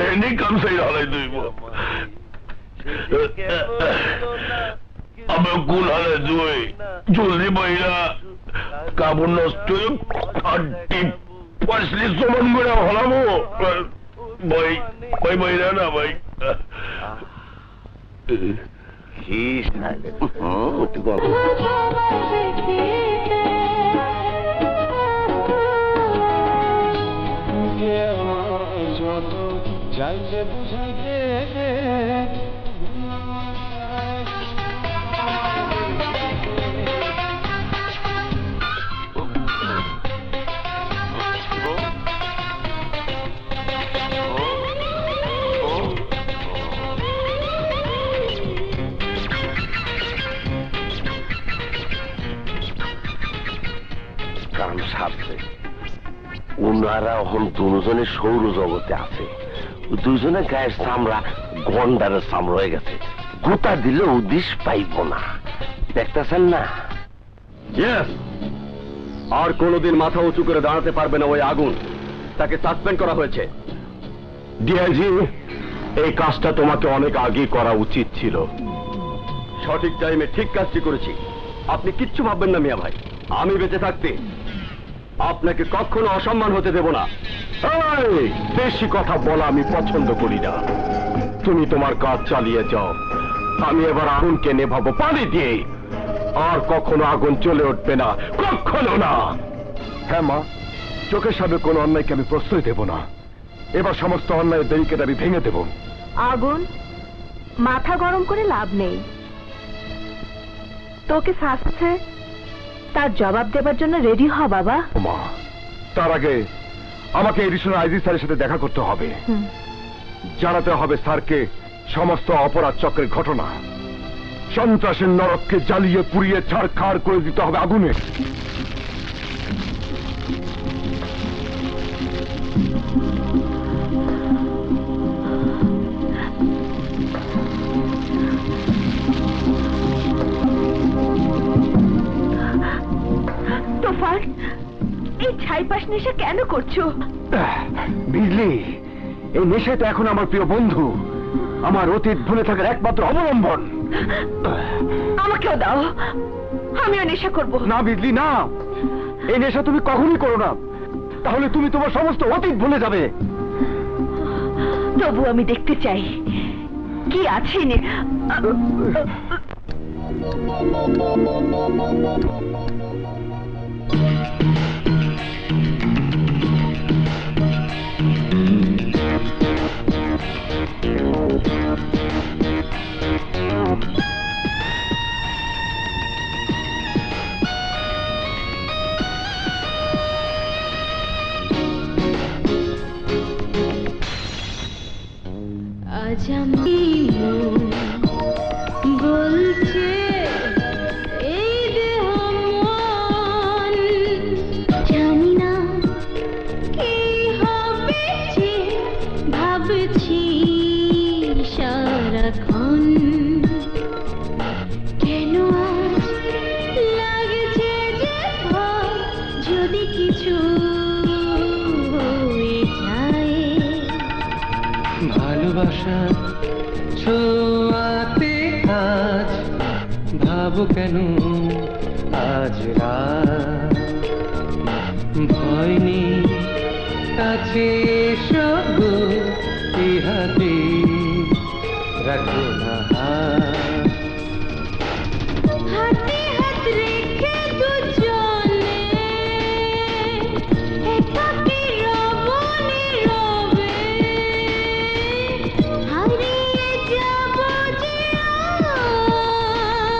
এনে কাম সাই হালাই দইব। আমি কোন হালাই দুই জলদি বাইরা কাপড় নষ্ট আটটি পাঁচলি সমান করে হলামো ভাই, ভাই বাইরা না ভাই। যত চাইছে বুঝাইতে কাম সাথে ওনারা এখন দুজনে সৌর জগতে আছে, দুজনে গায়ের চামড়া গন্ডারের চামড়া হয়ে গেছে, গোটা দিলে উদ্দেশ্য পাইব না, দেখতেছেন না? আর কোনোদিন মাথা উঁচু করে দাঁড়াতে পারবে না ওই আগুন। তাকে সাসপেন্ড করা হয়েছে। ডিআইজি, এই কাজটা তোমাকে অনেক আগে করা উচিত ছিল। সঠিক টাইমে ঠিক কাজটি করেছি। আপনি কিচ্ছু ভাববেন না মিয়া ভাই, আমি বেঁচে থাকতে আপনাকে কখনো অসম্মান হতে দেব না। এই, বেশি কথা বলা আমি পছন্দ করি না। তুমি তোমার কাজ চালিয়ে যাও, আমি এবার আগুনকে নেভাবো পানি দিয়ে। আর কখনো আগুন চলে উঠবে না, কখনো না। হ্যাঁ মা, চোখের সামনে কোনো অন্যায়কে আমি প্রশ্রয় দেব না। এবার সমস্ত অন্যায়ের ব্যারিকেড আমি ভেঙে দেব। আগুন, মাথা গরম করে লাভ নেই। তোকে শাস্তে তার জবাব দেবার জন্য রেডি হ বাবা। মা, তার আগে আমাকে এডিশনাল আইজি স্যারের সাথে দেখা করতে হবে। জানাতে হবে স্যারকে সমস্ত অপরাধ চক্রের ঘটনা। সন্ত্রাসের নরককে জ্বালিয়ে পুড়িয়ে ছাড়খাড় করে দিতে হবে আগুনে। তোফান, এই ছাইপাশ নেশা কেন করছো? বিজলি, এই নেশাটা এখন আমার প্রিয় বন্ধু, আমার অতীত ভুলে থাকার একমাত্র অবলম্বন। আমাকেও দাও, আমিও নেশা করব। না বিজলি না, এই নেশা তুমি কখনই করো না, তাহলে তুমি তোমার সমস্ত অতীত ভুলে যাবে। তবু আমি দেখতে চাই কি আছে আজ আমি কেন আজ রাত? ভয় নেই, কাছে এসো গো, এ হাতে রাখো না হাত। হাতে হাত রেখে দুজনে একাকী রব নীরবে, হারিয়ে যাব যে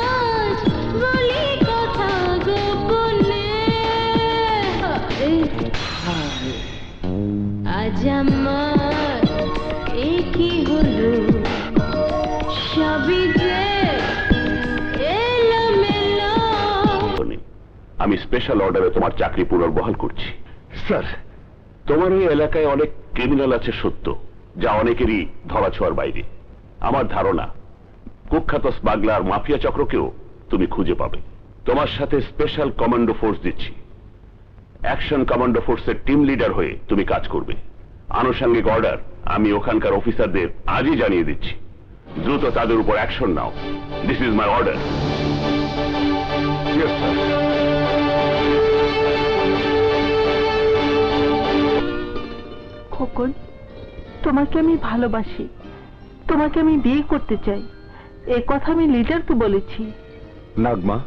আজ বলি কথা গোপনে। আজ আমার এ কি হলো, সবই যে এলোমেলো। আমি স্পেশাল অর্ডারে তোমার চাকরি পুনর্বহাল করছি। স্যার, তোমার এই এলাকায় অনেক ক্রিমিনাল আছে সত্য, যা অনেকেরই ধরাছোঁয়ার বাইরে। আমার ধারণা কুখ্যাত স্মাগলার মাফিয়া চক্রকেও তুমি খুঁজে পাবে। তোমার সাথে স্পেশাল কমান্ডো ফোর্স দিচ্ছি। অ্যাকশন কমান্ডো ফোর্সের টিম লিডার হয়ে তুমি কাজ করবে। আনুষঙ্গিক অর্ডার আমি ওখানকার অফিসারদের আজই জানিয়ে দিচ্ছি। দ্রুত তাদের উপর action now. This is my order. Yes sir. Khokon, তোমাকে আমি ভালোবাসি, তোমাকে আমি বিয়ে করতে চাই, এ কথা আমি লিডারকে বলেছি। নাগমা,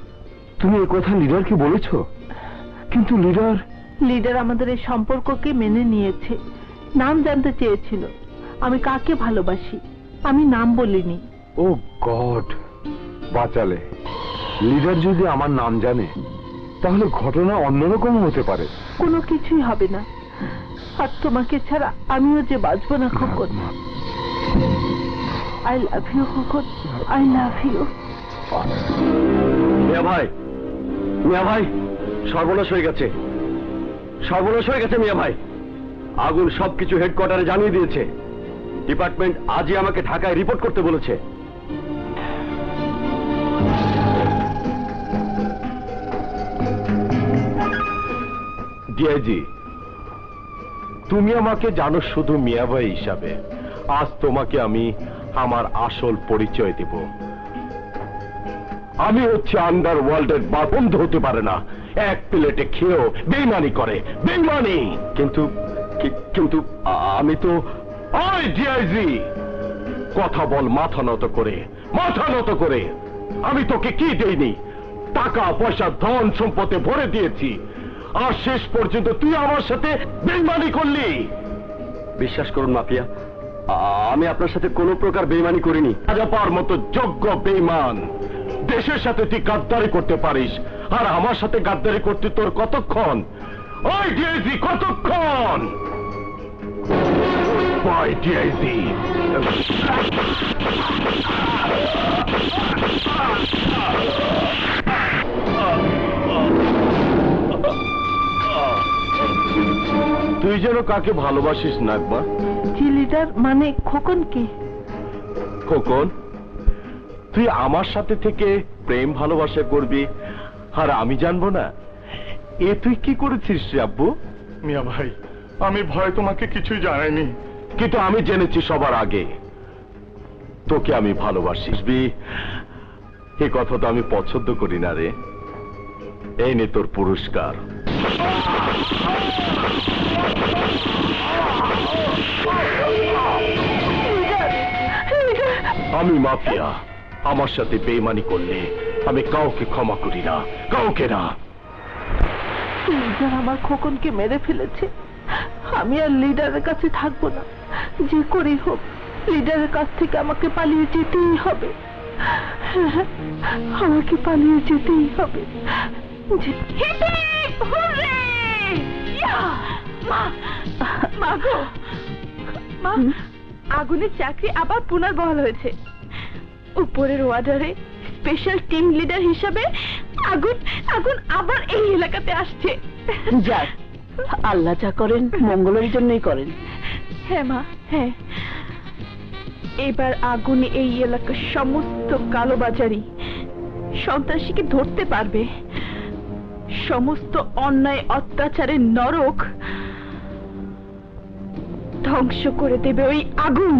তুমি এই কথা লিডারকে বলেছো? কিন্তু লিডার আমাদের এই সম্পর্ককে মেনে নিয়েছে। নাম জানতে চেয়েছিল, আমি কাকে ভালোবাসি, আমি নাম বলিনি। ও গড, বাঁচালে। লিডার যদি আমার নাম জানে তাহলে ঘটনা অন্যরকম হতে পারে। কোনো কিছুই হবে না, আর তোমাকে ছাড়া আমিও যে বাঁচবো না Khokon. I love you Khokon, I love you. মিয়া ভাই, মিয়া ভাই, সর্বনাশ হয়ে গেছে, সর্বনাশ হয়ে গেছে মিয়া ভাই। আগুন সবকিছু হেডকোয়ার্টারে জানিয়ে দিয়েছে। ডিপার্টমেন্ট আজই আমাকে ঢাকায় রিপোর্ট করতে বলেছে। ডিআইজি, তুমি আমাকে জানো শুধু মিয়াভাই হিসাবে। আজ তোমাকে আমি আমার আসল পরিচয় দেব। আমি হচ্ছে আন্ডারওয়ার্ল্ডের বন্ধ হতে পারে না, এক প্লেটে খেয়েও বেইমানি করে, বেইমানি। কিন্তু কিন্তু আমি তো। ওই ডিআইজি, কথা বল মাথা নত করে, মাথা নত করে। আমি তোকে কি দেইনি? টাকা পয়সা ধন সম্পদে ভরে দিয়েছি, আর শেষ পর্যন্ত তুই আমার সাথে বেইমানি করলি। বিশ্বাস করুন মাফিয়া, আমি আপনার সাথে কোনো প্রকার বেইমানি করিনি। রাজা পাওয়ার মতো যোগ্য বেইমান। দেশের সাথে তুই গাদ্দারি করতে পারিস, আর আমার সাথে গাদ্দারি করতে তোর কতক্ষণ? ওই ডিআইজি, কতক্ষণ? By DIG. তুই যেন কাকে ভালোবাসিস নাগমা? জি লিডার, মানে খোকনকে। খোকন, তুই আমার সাথে থেকে প্রেম ভালোবাসা করবি আর আমি জানবো না? এ তুই কি করেছিস রে আব্বু? মিয়া ভাই, আমি ভয় তোমাকে কিছুই জানাইনি। কিন্তু আমি জেনেছি সবার আগে তোকে আমি ভালোবাসি। এ কথা তো আমি পছন্দ করি না রে। এই নে তোর পুরস্কার। আমি মাফিয়া, আমার সাথে বেইমানি করলে আমি কাউকে ক্ষমা করি না, কাউকে না। লিডার আমার খোকনকে মেরে ফেলেছে, আমি আর লিডারের কাছে থাকবো না। যে করেই হোক লিডারের কাছ থেকে আমাকে পালিয়ে যেতেই হবে, আমাকে পালিয়ে যেতেই হবে। আগুনের চাকরি আবার পুনর্বহাল হয়েছে। উপরের অর্ডারে স্পেশাল টিম লিডার হিসাবে আগুন আগুন আবার এই এলাকাতে আসছে। যাক, আল্লাহ যা করেন মঙ্গলের জন্যই করেন। হ্যাঁ মা, হ্যাঁ। এবার আগুন এই এলাকার সমস্ত কালোবাজারি সন্ত্রাসীকে ধরতে পারবে। সমস্ত অন্যায় অত্যাচারের নরক ধ্বংস করে দেবে ওই আগুন।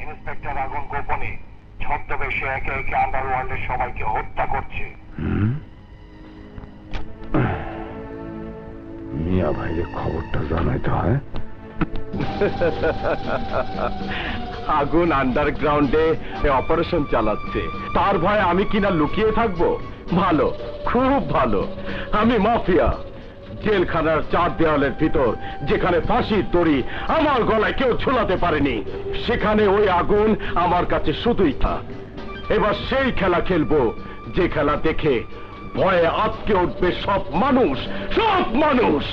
ইন্সপেক্টর আগুন গোপনে ছদ্মবেশে একে একে আন্ডারওয়ার্ল্ডের সবাইকে হত্যা করছে। মিয়া ভাইয়ের খবরটা জানাইতে হয়। আগুন আন্ডারগ্রাউন্ডে অপারেশন চালাচ্ছে, তার ভয়ে আমি কিনা লুকিয়ে থাকবো? ভালো, খুব ভালো। আমি মাফিয়া। জেলখানার 4 দেওয়ালের ভিতর যেখানে ফাঁসির দড়ি আমার গলায় কেউ ঝোলাতে পারেনি, সেখানে ওই আগুন আমার কাছে শুধুই থাক। এবার সেই খেলা খেলবো যে খেলা দেখে ভয়ে আটকে উঠবে সব মানুষ, সব মানুষ।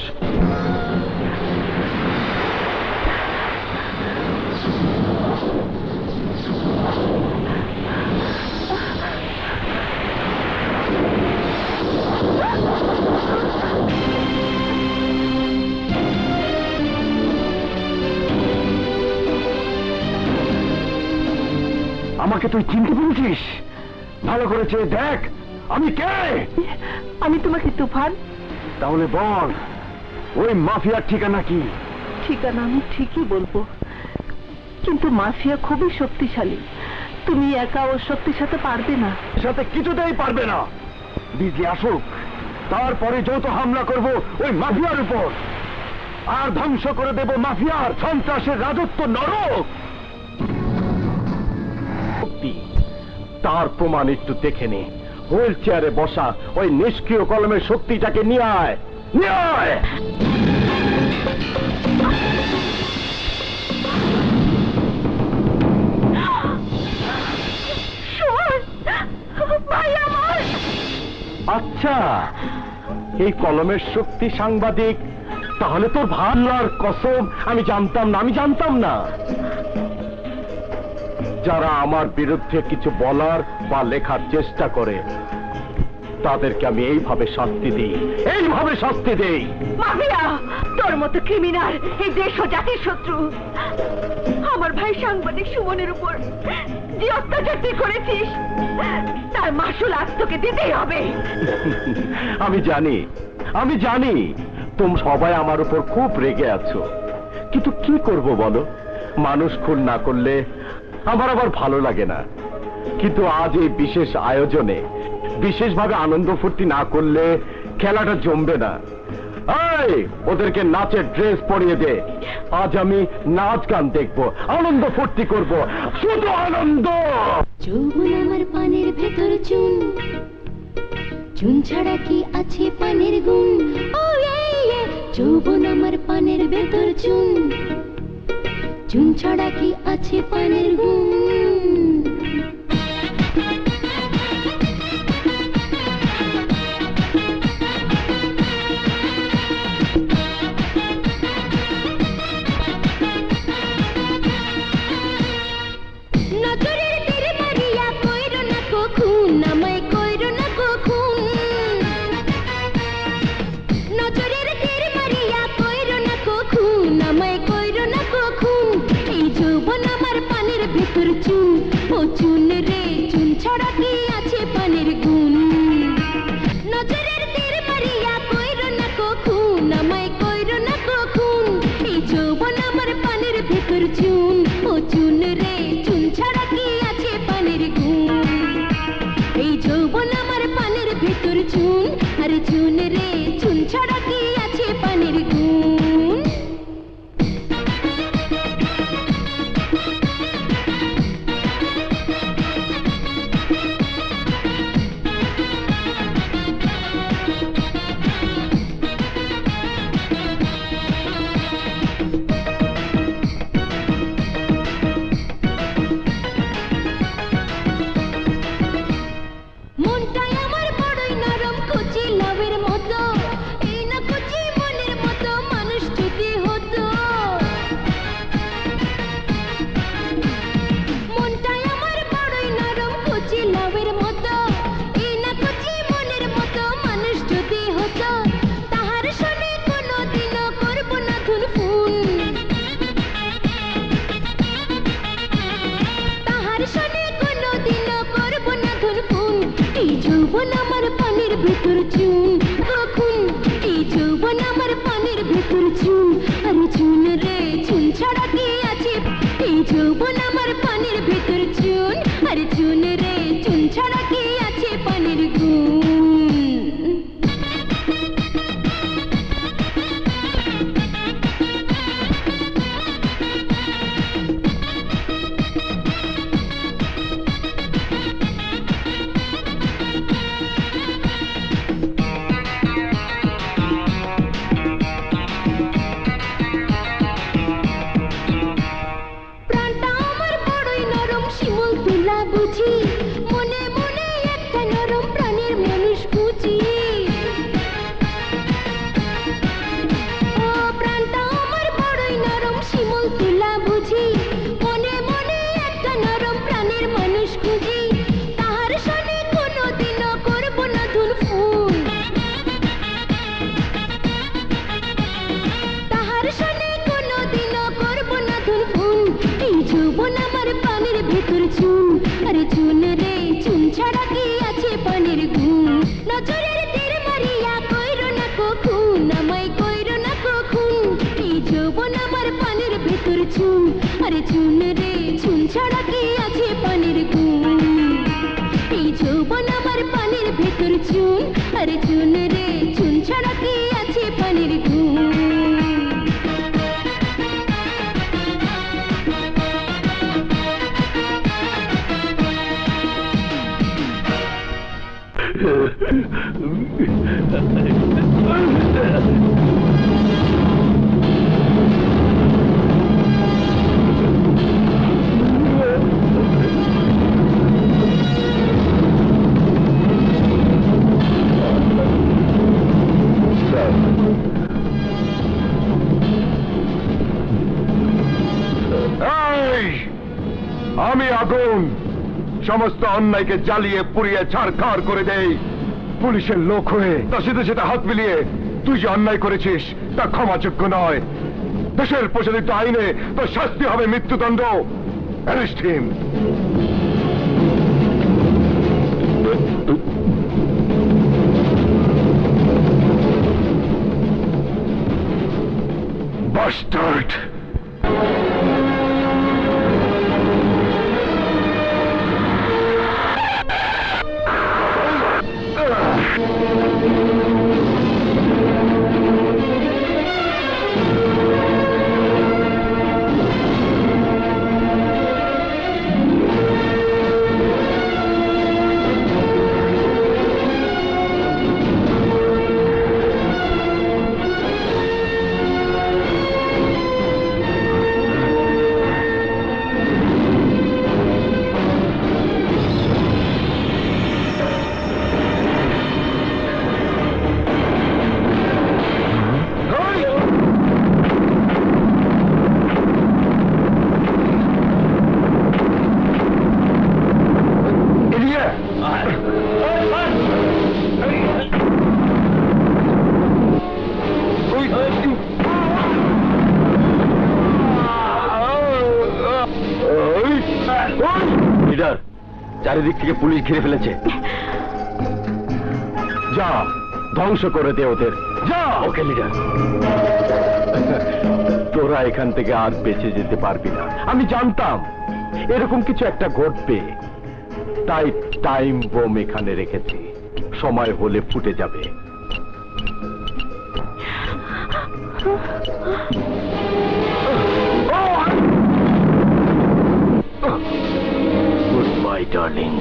আমাকে তুই চিনতে পেরেছিস? ভালো করেছে, দেখ আমি কে। আমি তোমাকে তুফান। তাহলে বল ওই মাফিয়ার ঠিকানা কি? ঠিকানা আমি ঠিকই বলবো, কিন্তু মাফিয়া খুবই শক্তিশালী। তুমি একা ওর শক্তির সাথে পারবে না। সাথে কিছুতেই পারবে না। বিজি আসুক, তারপরে যৌথ হামলা করব ওই মাফিয়ার উপর, আর ধ্বংস করে দেব মাফিয়ার সন্ত্রাসের রাজত্ব নরক। তার প্রমাণ একটু দেখে নে। হুইল চেয়ারে বসা ওই নিষ্ক্রিয় কলমের শক্তিটাকে নিয়ে আয়, নিয়ে আয়। আচ্ছা, এই কলমের শক্তি সাংবাদিক, তাহলে তোর ভাল্লার কসম আমি জানতাম না, আমি জানতাম না। যারা আমার বিরুদ্ধে কিছু বলার বা লেখার চেষ্টা করে তাদেরকে আমি এইভাবে শাস্তি দিই, এইভাবে শাস্তি দেই। মাফিয়া, তোর মতো ক্রিমিনাল এই দেশ ও জাতির শত্রু। আমার ভাই সাংবাদিক সুমনের উপর যে অত্যাচার তুই করেছিস, তার মাসুল আজ তোকে দিতেই হবে। আমি জানি, আমি জানি তোমরা সবাই আমার উপর খুব রেগে আছো, কিন্তু কি করব বলো? মানুষ খুন না করলে আমার আবার ভালো লাগে না। কিন্তু আজ এই বিশেষ আয়োজনে বিশেষভাবে আনন্দ ফুর্তি না করলে খেলাটা জমবে না। এই, ওদেরকে নাচের ড্রেস পরিয়ে দে। আজ আমি নাচ গান দেখবো, আনন্দ ফুর্তি করব, শুধু আনন্দ। যৌবন আমার পানের ভেতর চুন, চুন ছাড়া কি আছে পানের গুণ? ও যৌবন আমার পানের ভেতর চুন, চুন ছাড়া কি আছে পানের গুণ? নজরের তীর মারিয়া কইরো না কখুন, আমায় কইরো না কখুন। নজরের তীর মারিয়া কইরো না কখুন, আমায় কইরো না কখুন। এই যৌবন আমার পানের ভেতর ভেতর চুন কখন এই যৌবন আমার পানের ভেতর চুন আরে চুন রে চুন ছাড়া কি আছে এই যৌবন আমার পানের ভেতর চুন আরে চুন রে চুন ছাড়া কি আছে পানের গুণ বুঝি মনে মনে একটা নরম প্রাণের মানুষ বুঝি ও প্রাণটা আমার বড়ই নরম শিমুল তুলা বুঝি মনে মনে একটা নরম প্রাণের মানুষ খুঁজি তাহার সনে কোনোদিনও করব না ধুন ফুল তাহার সনে কোনোদিনও করব না ধুন ফুল এই যৌবন আমার পানির ভেতর চুন আরে চুন রে চুন ছাড়া কি আছে পানির গুণ নজরের তীর মারিয়া কইরো না কখন আমায় কইরো না কখন এই যৌবন আমার পানির ভেতর চুন আরে চুন রে চুন ছাড়া কি আছে পানির গুণ এই যৌবন আমার পানির ভেতর চুন আরে চুন রে চুন ছাড়া কি আছে পানির গুণ আমি আগুন সমস্ত অন্যায়কে জ্বালিয়ে পুড়িয়ে ছাড়খাড় করে দেই পুলিশের লোক হয়ে তার সাথে হাত মিলিয়ে তুই যে অন্যায় করেছিস তা ক্ষমাযোগ্য নয় দেশের প্রচলিত আইনে তোর শাস্তি হবে মৃত্যুদণ্ড অ্যারেস্ট হিম বাস্টার্ড চারিদিক থেকে পুলিশ ঘিরে ফেলেছে যা ধ্বংস করে দে ওদের যা ওকে লিডার তোরা এখান থেকে আর বেঁচে যেতে পারবি না আমি জানতাম এরকম কিছু একটা ঘটবে তাই টাইম বোম এখানে রেখেছি সময় হলে ফুটে যাবে Goodbye, darling.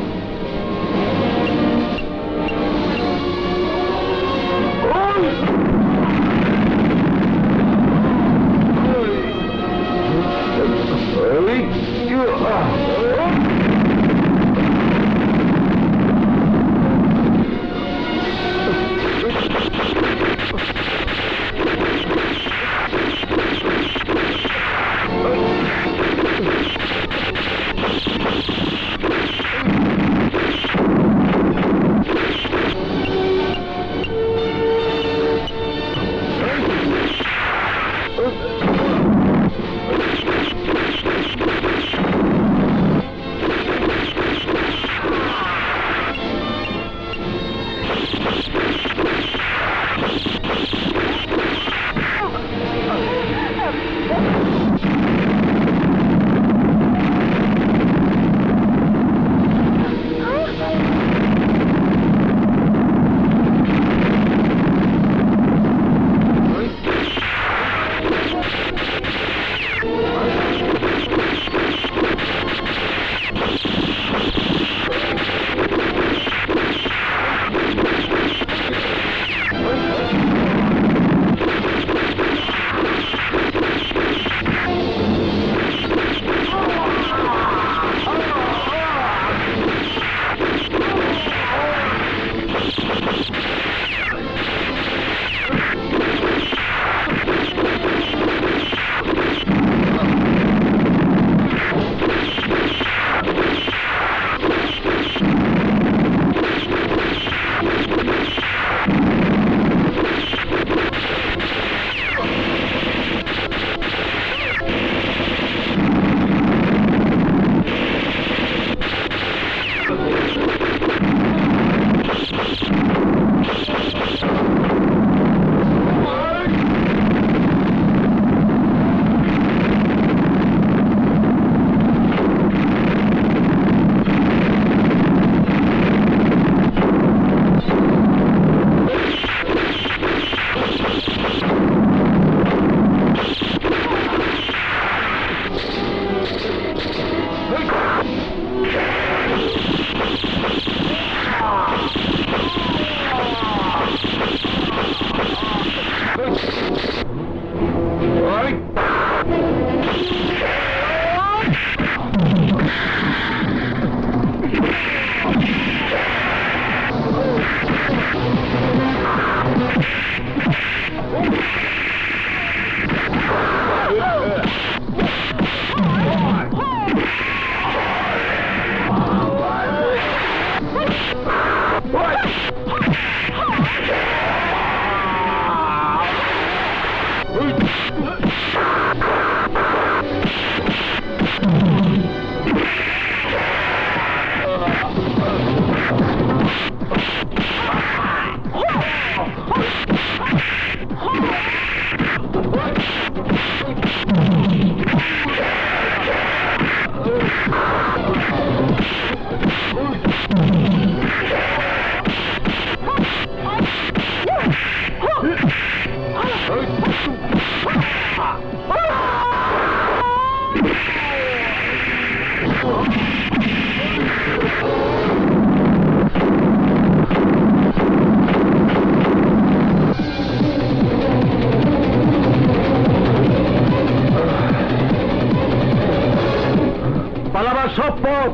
পালাবার সব পথ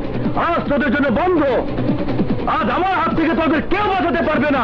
আজ তোদের জন্য বন্ধ। আজ আমার হাত থেকে তোদের কেউ বাঁচাতে পারবে না।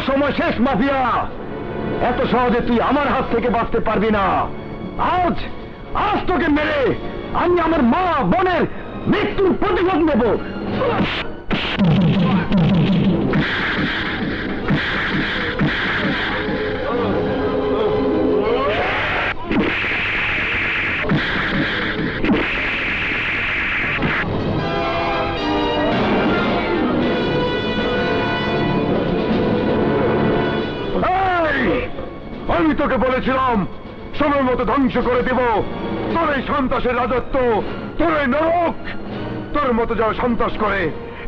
সময় শেষ মাফিয়া। এত সহজে তুই আমার হাত থেকে বাঁচতে পারবি না। আজ আজ তোকে মেরে আমি আমার মা বোনের মৃত্যুর প্রতিশোধ নেব। আমি তোকে বলেছিলাম সময় মতো ধ্বংস করে দেব তোর এই সন্ত্রাসের রাজত্ব, তোর এই নরক। তোর মতো যারা সন্ত্রাস করে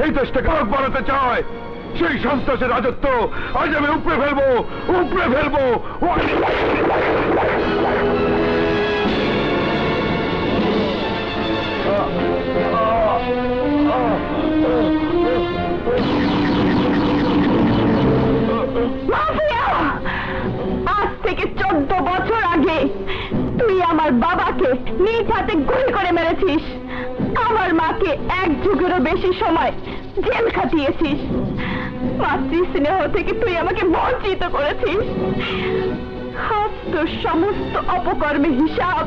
এই দেশটাকে নরক বানাতে চায়, সেই সন্ত্রাসের রাজত্ব আজ আমি উপড়ে ফেলবো, উপড়ে ফেলবো। আজ থেকে 14 বছর আগে তুই আমার বাবাকে নিজ হাতে গুলি করে মেরেছিস, আমার মাকে 1 যুগেরও বেশি সময় জেল খাটিয়েছিস, মাতৃ স্নেহ থেকে তুই আমাকে বঞ্চিত করেছিস। আজ তোর সমস্ত অপকর্মের হিসাব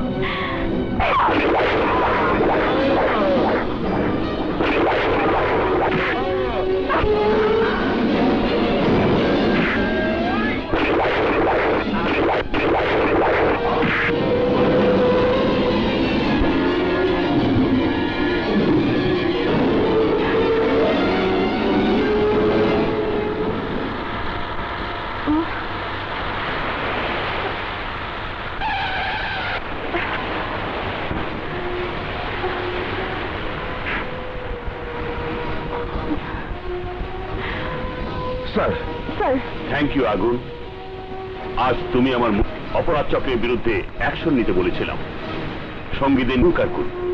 স্যার। থ্যাংক ইউ আগুন। আজ তুমি আমার অপরাধ চক্রের বিরুদ্ধে অ্যাকশন নিতে বলেছিলাম, সঙ্গীদের নুকার করুন।